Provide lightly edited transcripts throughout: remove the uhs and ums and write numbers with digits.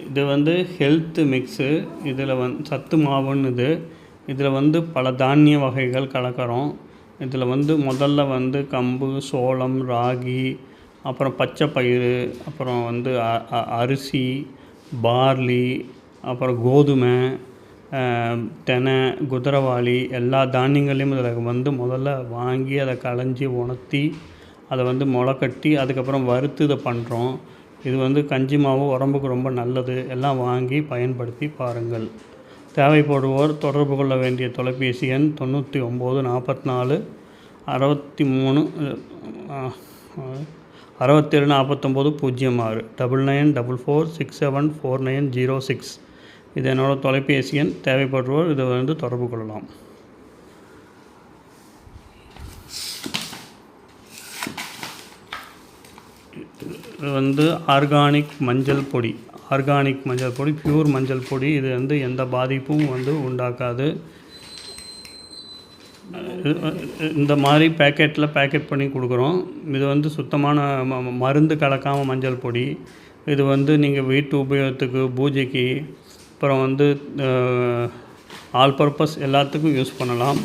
இது வந்து health mix. இதில் சத்து மாவுன்னு இதில் வந்து பல தானிய வகைகள் கலக்கிறோம். இதில் வந்து முதல்ல வந்து கம்பு, சோளம், ராகி, அப்புறம் பச்சை பயிறு, அப்புறம் வந்து அரிசி, பார்லி, அப்புறம் கோதுமை, தெனை, குதிரைவாலி எல்லா தானியங்களையும் இதில் வந்து முதல்ல வாங்கி அதை களைஞ்சி உணர்த்தி அதை வந்து முளைக்கட்டி அதுக்கப்புறம் வறுத்து இதை பண்ணுறோம். இது வந்து கஞ்சி மாவு உடம்புக்கு ரொம்ப நல்லது. எல்லாம் வாங்கி பயன்படுத்தி பாருங்கள். தேவைப்படுவோர் தொடர்பு கொள்ள வேண்டிய தொலைபேசி எண் 99 44 63 67 49 06 9944674906. இது என்னோடய தொலைபேசி எண். தேவைப்படுவோர் இதை வந்து தொடர்பு கொள்ளலாம். இது வந்து ஆர்கானிக் மஞ்சள் பொடி. பியூர் மஞ்சள் பொடி. இது வந்து எந்த பாதிப்பும் வந்து உண்டாக்காது. இந்த மாதிரி பேக்கெட் பண்ணி கொடுக்குறோம். இது வந்து சுத்தமான மருந்து கலக்காமல் மஞ்சள் பொடி. இது வந்து நீங்கள் வீட்டு உபயோகத்துக்கு, பூஜைக்கு, அப்புறம் வந்து ஆல் பர்பஸ் எல்லாத்துக்கும் யூஸ் பண்ணலாம்.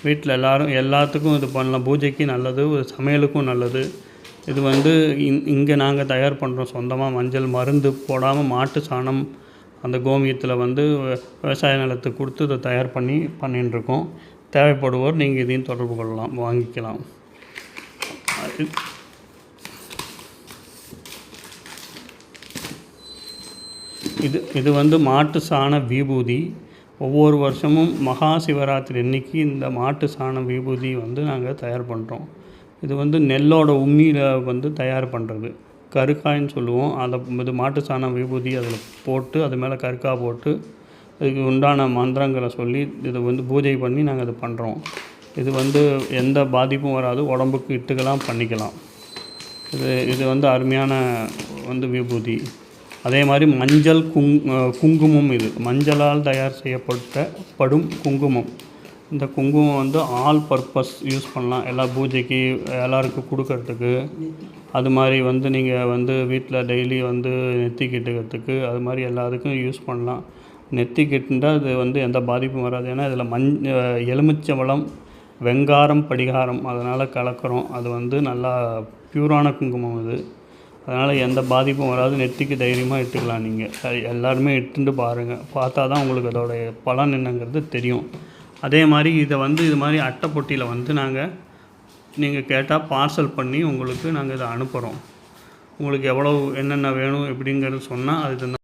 வீட்டில் எல்லாத்துக்கும் இது பண்ணலாம். பூஜைக்கு நல்லது, சமையலுக்கும் நல்லது. இது வந்து இங்கே நாங்கள் தயார் பண்ணுறோம் சொந்தமாக. மஞ்சள் மருந்து போடாமல் மாட்டு சாணம் அந்த கோமியத்தில் வந்து விவசாய நிலத்துக்கு கொடுத்து இதை தயார் பண்ணிட்டுருக்கோம். தேவைப்படுவோர் நீங்கள் இதையும் தொடர்பு கொள்ளலாம், வாங்கிக்கலாம். இது வந்து மாட்டு சாண விபூதி. ஒவ்வொரு வருஷமும் மகா சிவராத்திரி அன்னைக்கு இந்த மாட்டு சாண விபூதி வந்து நாங்கள் தயார் பண்ணுறோம். இது வந்து நெல்லோட உம்மியில் வந்து தயார் பண்ணுறது. கருக்காயின்னு சொல்லுவோம். இது மாட்டு சாண விபூதி அதில் போட்டு அது மேலே கருக்காய் போட்டு இதுக்கு உண்டான மந்திரங்களை சொல்லி இதை வந்து பூஜை பண்ணி நாங்கள் இது பண்ணுறோம். இது வந்து எந்த பாதிப்பும் வராது. உடம்புக்கு இட்டுக்கலாம், பண்ணிக்கலாம். இது வந்து அருமையான வந்து விபூதி. அதே மாதிரி மஞ்சள் குங்குமம். இது மஞ்சளால் தயார் செய்யப்படும் குங்குமம். இந்த குங்குமம் வந்து ஆல் பர்பஸ் யூஸ் பண்ணலாம். எல்லா பூஜைக்கு எல்லாருக்கும் கொடுக்கறதுக்கு. அது மாதிரி வந்து நீங்கள் வந்து வீட்டில் டெய்லி வந்து நெத்திக்கிட்டுக்கிறதுக்கு அது மாதிரி எல்லாத்துக்கும் யூஸ் பண்ணலாம். நெத்திக்கிட்டுண்டால் அது வந்து எந்த பாதிப்பும் வராது. ஏன்னா இதில் எலுமிச்சம்பழம், வெங்காரம், படிகாரம் அதனால் கலக்கிறோம். அது வந்து நல்லா பியூரான குங்குமம் இது. அதனால் எந்த பாதிப்பும் வராது. நெத்திக்கு தைரியமாக இட்டுக்கலாம். நீங்கள் எல்லாருமே இட்டுண்டு பாருங்கள். பார்த்தா தான் உங்களுக்கு அதோடைய பலன் என்னங்கிறது தெரியும். அதே மாதிரி இதை வந்து இது மாதிரி அட்டை பொட்டியில் வந்து நீங்கள் கேட்டால் பார்சல் பண்ணி உங்களுக்கு நாங்கள் இதை அனுப்புகிறோம். உங்களுக்கு எவ்வளோ என்னென்ன வேணும் எப்படிங்கிறது சொன்னால் அதுக்கு